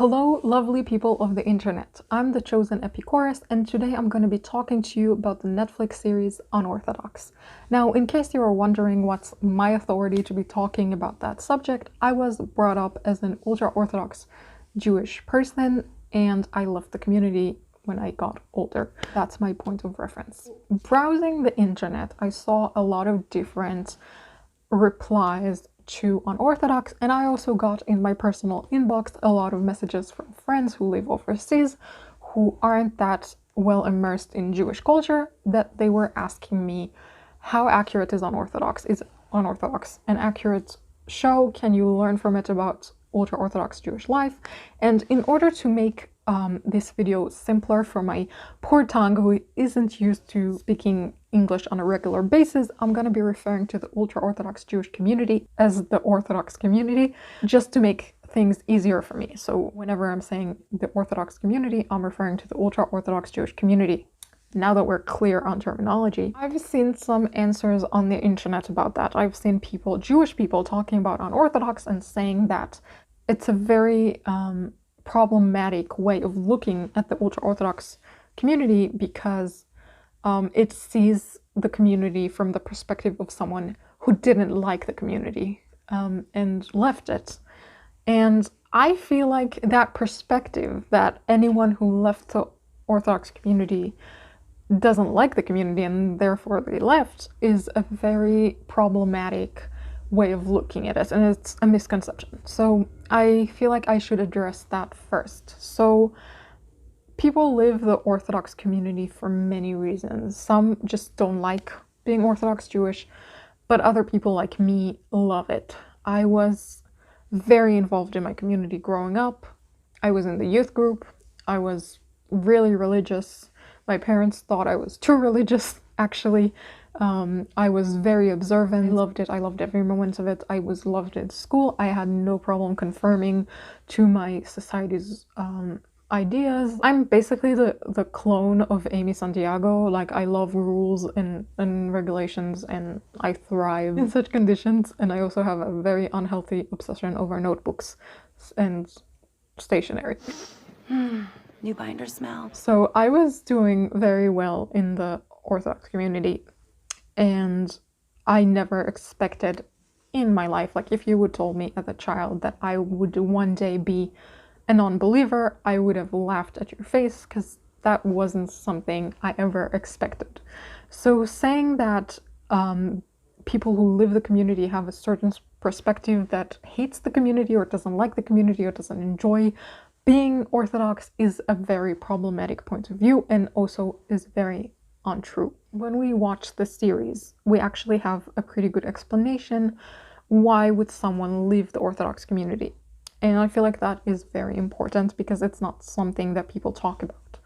Hello, lovely people of the internet. I'm the chosen Epicurus, and today I'm going to be talking to you about the Netflix series Unorthodox. Now, in case you are wondering what's my authority to be talking about that subject, I was brought up as an ultra-Orthodox Jewish person, and I left the community when I got older. That's my point of reference. Browsing the internet, I saw a lot of different replies to Unorthodox, and I also got in my personal inbox a lot of messages from friends who live overseas who aren't that well immersed in Jewish culture, that they were asking me how accurate is Unorthodox? Is Unorthodox an accurate show? Can you learn from it about ultra-Orthodox Jewish life? And in order to make this video simpler for my poor tongue who isn't used to speaking English on a regular basis, I'm going to be referring to the ultra-Orthodox Jewish community as the Orthodox community, just to make things easier for me. So whenever I'm saying the Orthodox community, I'm referring to the ultra-Orthodox Jewish community. Now that we're clear on terminology, I've seen some answers on the internet about that. I've seen people, Jewish people, talking about Unorthodox and saying that it's a very problematic way of looking at the ultra-Orthodox community because it sees the community from the perspective of someone who didn't like the community and left it. And I feel like that perspective, that anyone who left the Orthodox community doesn't like the community and therefore they left, is a very problematic way of looking at it, and it's a misconception. So I feel like I should address that first. So people leave the Orthodox community for many reasons. Some just don't like being Orthodox Jewish, but other people like me love it. I was very involved in my community growing up. I was in the youth group. I was really religious. My parents thought I was too religious, actually. I was very observant. I loved it. I loved every moment of it. I was loved at school. I had no problem conforming to my society's ideas. I'm basically the clone of Amy Santiago. Like, I love rules and regulations, and I thrive in such conditions. And I also have a very unhealthy obsession over notebooks and stationery. New binder smell. So I was doing very well in the Orthodox community, and I never expected in my life, like if you would told me as a child that I would one day be a non-believer, I would have laughed at your face, because that wasn't something I ever expected. So saying that people who live the community have a certain perspective that hates the community or doesn't like the community or doesn't enjoy being Orthodox is a very problematic point of view, and also is very untrue. When we watch the series, we actually have a pretty good explanation why would someone leave the Orthodox community. And I feel like that is very important because it's not something that people talk about.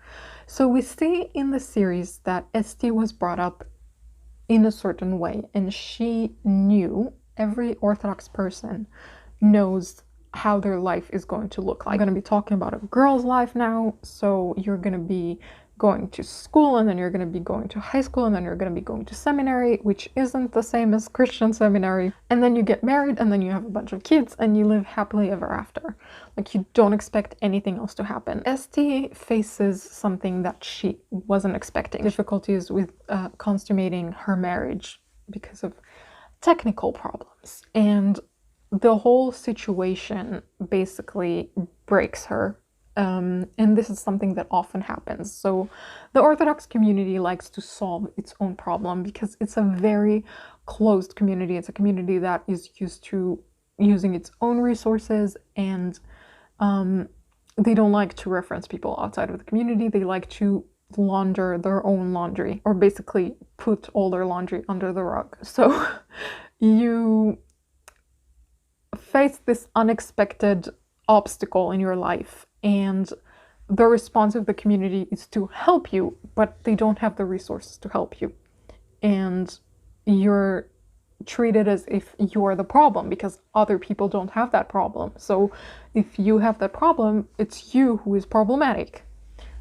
So we see in the series that Esti was brought up in a certain way, and she knew, every Orthodox person knows how their life is going to look like. I'm going to be talking about a girl's life now, so you're going to be going to school, and then you're going to be going to high school, and then you're going to be going to seminary, which isn't the same as Christian seminary, and then you get married, and then you have a bunch of kids, and you live happily ever after. Like, you don't expect anything else to happen. Esti faces something that she wasn't expecting. Difficulties with consummating her marriage because of technical problems, and the whole situation basically breaks her. And this is something that often happens. So the Orthodox community likes to solve its own problem because it's a very closed community. It's a community that is used to using its own resources, and they don't like to reference people outside of the community. They like to launder their own laundry, or basically put all their laundry under the rug. So you face this unexpected obstacle in your life, and the response of the community is to help you, but they don't have the resources to help you, and you're treated as if you're the problem because other people don't have that problem. So if you have that problem, it's you who is problematic,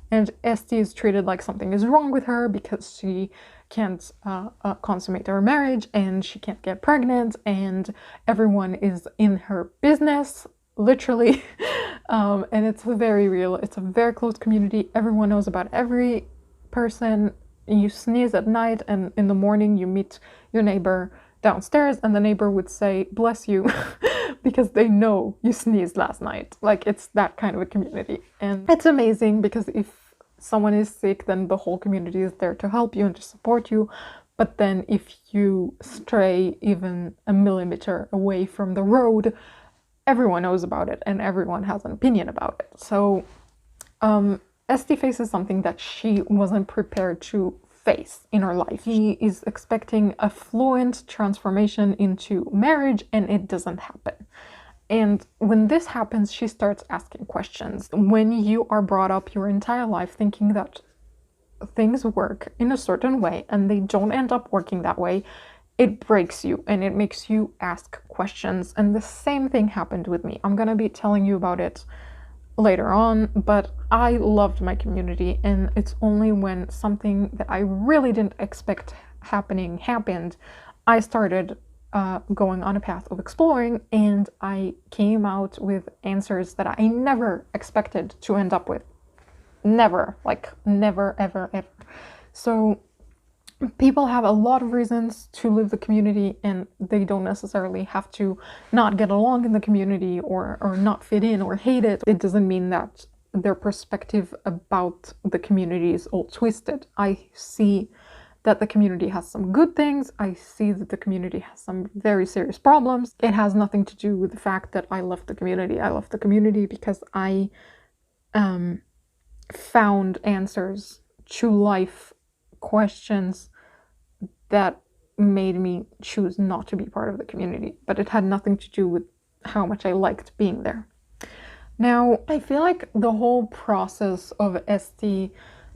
and Esti is treated like something is wrong with her because she can't consummate her marriage, and she can't get pregnant, and everyone is in her business, literally. And it's very real. It's a very close community. Everyone knows about every person. You sneeze at night, and in the morning you meet your neighbor downstairs, and the neighbor would say, "Bless you," because they know you sneezed last night. Like, it's that kind of a community. And it's amazing because if someone is sick, then the whole community is there to help you and to support you. But then if you stray even a millimeter away from the road, everyone knows about it and everyone has an opinion about it. So Esti faces something that she wasn't prepared to face in her life. She is expecting a fluent transformation into marriage, and it doesn't happen. And when this happens, she starts asking questions. When you are brought up your entire life thinking that things work in a certain way and they don't end up working that way, it breaks you and it makes you ask questions. And the same thing happened with me. I'm gonna be telling you about it later on, but I loved my community, and it's only when something that I really didn't expect happened, I started going on a path of exploring, and I came out with answers that I never expected to end up with. Never, like never, ever, ever. So people have a lot of reasons to leave the community, and they don't necessarily have to not get along in the community or not fit in or hate it. It doesn't mean that their perspective about the community is all twisted. I see that the community has some good things. I see that the community has some very serious problems. It has nothing to do with the fact that I left the community. I left the community because I found answers to life questions that made me choose not to be part of the community, but it had nothing to do with how much I liked being there. Now, I feel like the whole process of Esti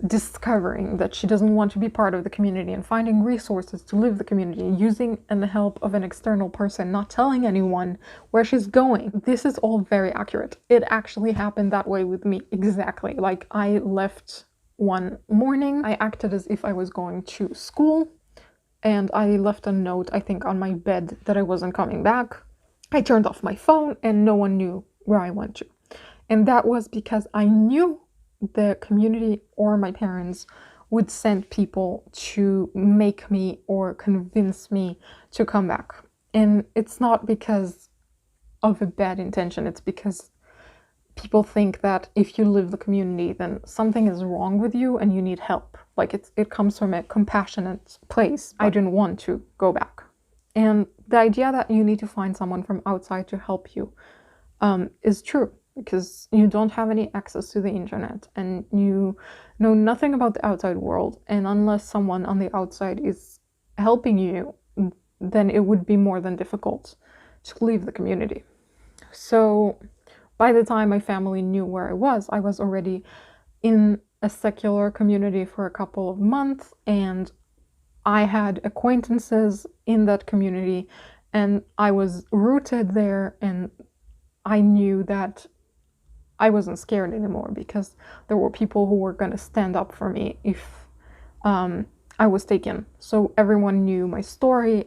discovering that she doesn't want to be part of the community and finding resources to live the community, using the help of an external person, not telling anyone where she's going, this is all very accurate. It actually happened that way with me, exactly. Like, I left one morning, I acted as if I was going to school, and I left a note, I think, on my bed that I wasn't coming back. I turned off my phone and no one knew where I went to. And that was because I knew the community or my parents would send people to make me or convince me to come back. And it's not because of a bad intention, it's because people think that if you live the community, then something is wrong with you and you need help. Like, it comes from a compassionate place. I didn't want to go back. And the idea that you need to find someone from outside to help you is true, because you don't have any access to the internet and you know nothing about the outside world. And unless someone on the outside is helping you, then it would be more than difficult to leave the community. So by the time my family knew where I was already in a secular community for a couple of months, and I had acquaintances in that community, and I was rooted there, and I knew that I wasn't scared anymore because there were people who were going to stand up for me if I was taken. So everyone knew my story,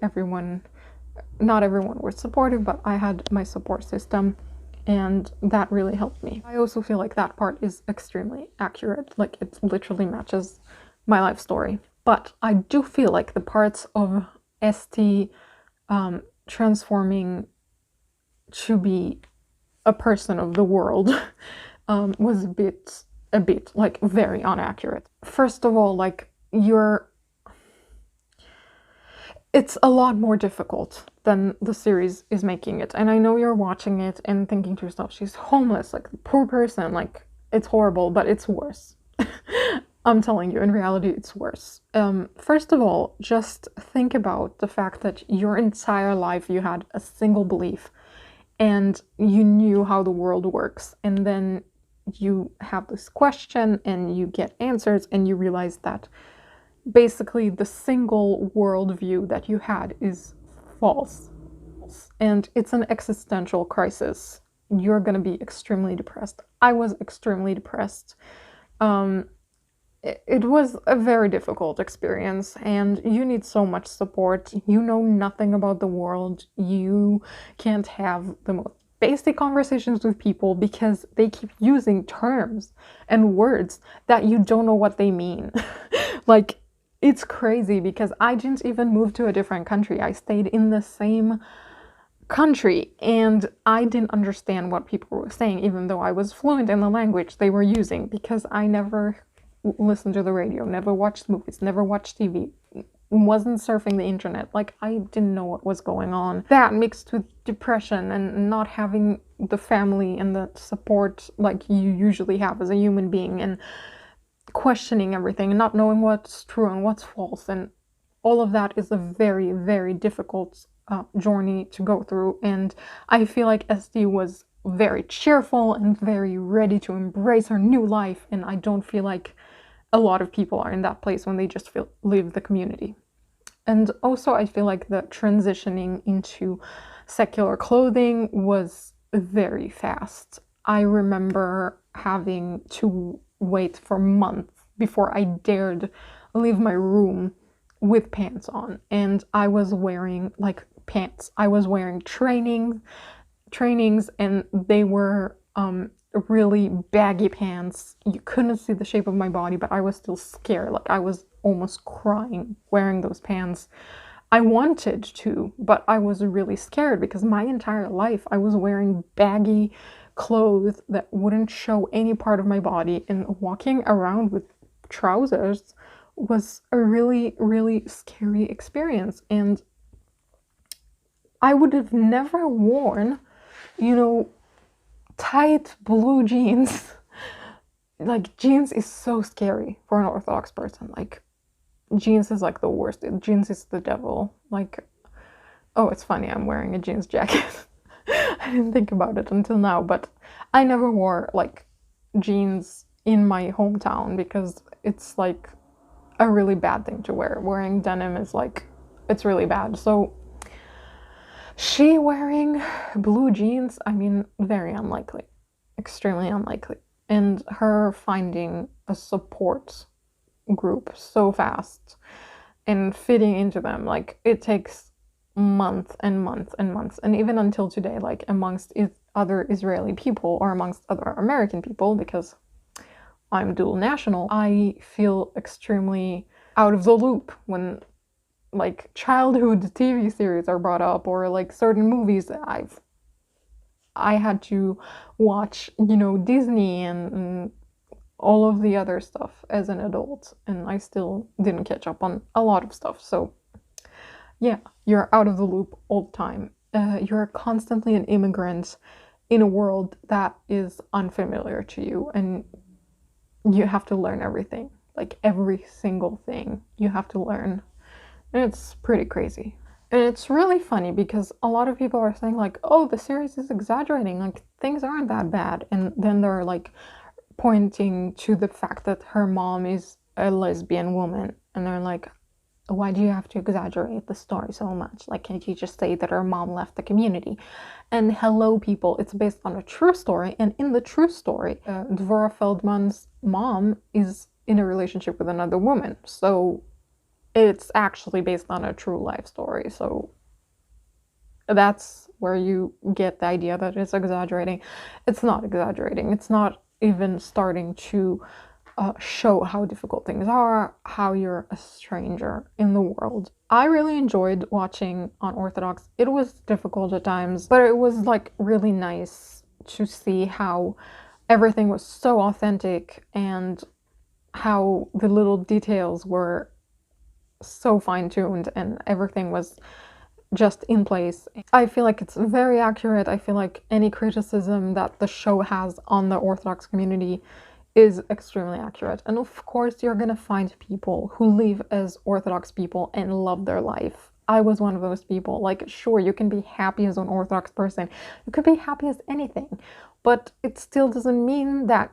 not everyone was supportive, but I had my support system, and that really helped me. I also feel like that part is extremely accurate, like it literally matches my life story. But I do feel like the parts of Esti transforming to be a person of the world was a bit like very inaccurate. First of all, like it's a lot more difficult than the series is making it. And I know you're watching it and thinking to yourself, she's homeless, like the poor person, like it's horrible, but it's worse. I'm telling you, in reality, it's worse. First of all, just think about the fact that your entire life you had a single belief and you knew how the world works. And then you have this question and you get answers and you realize that basically the single worldview that you had is false. And it's an existential crisis. You're going to be extremely depressed. I was extremely depressed. It was a very difficult experience, and you need so much support. You know nothing about the world. You can't have the most basic conversations with people because they keep using terms and words that you don't know what they mean. Like, it's crazy because I didn't even move to a different country. I stayed in the same country and I didn't understand what people were saying, even though I was fluent in the language they were using, because I never listened to the radio, never watched movies, never watched TV, wasn't surfing the internet. Like, I didn't know what was going on. That mixed with depression and not having the family and the support like you usually have as a human being, and questioning everything and not knowing what's true and what's false, and all of that is a very, very difficult journey to go through. And I feel like SD was very cheerful and very ready to embrace her new life, and I don't feel like a lot of people are in that place when they just leave the community. And also I feel like the transitioning into secular clothing was very fast. I remember having to wait for months before I dared leave my room with pants on, and I was wearing like pants. I was wearing trainings, and they were really baggy pants. You couldn't see the shape of my body, but I was still scared. Like, I was almost crying wearing those pants. I wanted to, but I was really scared because my entire life I was wearing baggy clothes that wouldn't show any part of my body, and walking around with trousers was a really, really scary experience. And I would have never worn, tight blue jeans. Like, jeans is so scary for an Orthodox person. Like, jeans is like the worst. Jeans is the devil. Like, oh, it's funny, I'm wearing a jeans jacket. I didn't think about it until now, but I never wore like jeans in my hometown because it's like a really bad thing to wear. Wearing denim is like, it's really bad. So she wearing blue jeans, I mean, very unlikely, extremely unlikely. And her finding a support group so fast and fitting into them, like, it takes months and months and months. And even until today, like, amongst other Israeli people or amongst other American people, because I'm dual national, I feel extremely out of the loop when like childhood TV series are brought up, or like certain movies that I had to watch, Disney and all of the other stuff as an adult, and I still didn't catch up on a lot of stuff. So yeah, you're out of the loop all the time. You're constantly an immigrant in a world that is unfamiliar to you, and you have to learn everything. Like, every single thing you have to learn. And it's pretty crazy. And it's really funny because a lot of people are saying like, oh, the series is exaggerating, like things aren't that bad. And then they're like pointing to the fact that her mom is a lesbian woman. And they're like, why do you have to exaggerate the story so much? Like, can't you just say that her mom left the community? And hello, people, it's based on a true story. And in the true story, Dvora Feldman's mom is in a relationship with another woman. So it's actually based on a true life story. So that's where you get the idea that it's exaggerating. It's not exaggerating. It's not even starting to show how difficult things are, how you're a stranger in the world. I really enjoyed watching Unorthodox. It was difficult at times, but it was like really nice to see how everything was so authentic and how the little details were so fine-tuned and everything was just in place. I feel like it's very accurate. I feel like any criticism that the show has on the Orthodox community is extremely accurate. And of course, you're gonna find people who live as Orthodox people and love their life. I was one of those people. Like, sure, you can be happy as an Orthodox person. You could be happy as anything, but it still doesn't mean that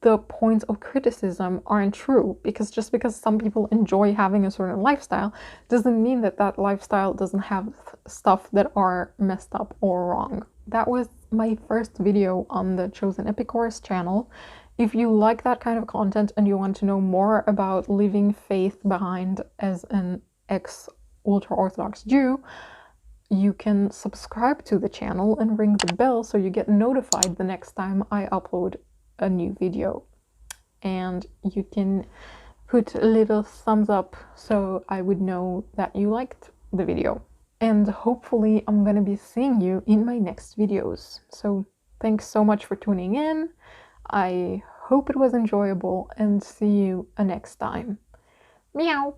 the points of criticism aren't true, because just because some people enjoy having a certain lifestyle doesn't mean that that lifestyle doesn't have stuff that are messed up or wrong. That was my first video on the Chosen Epicurus channel. If you like that kind of content and you want to know more about leaving faith behind as an ex-ultra-Orthodox Jew, you can subscribe to the channel and ring the bell so you get notified the next time I upload a new video. And you can put a little thumbs up so I would know that you liked the video. And hopefully I'm gonna be seeing you in my next videos. So thanks so much for tuning in. I hope it was enjoyable and see you next time. Meow!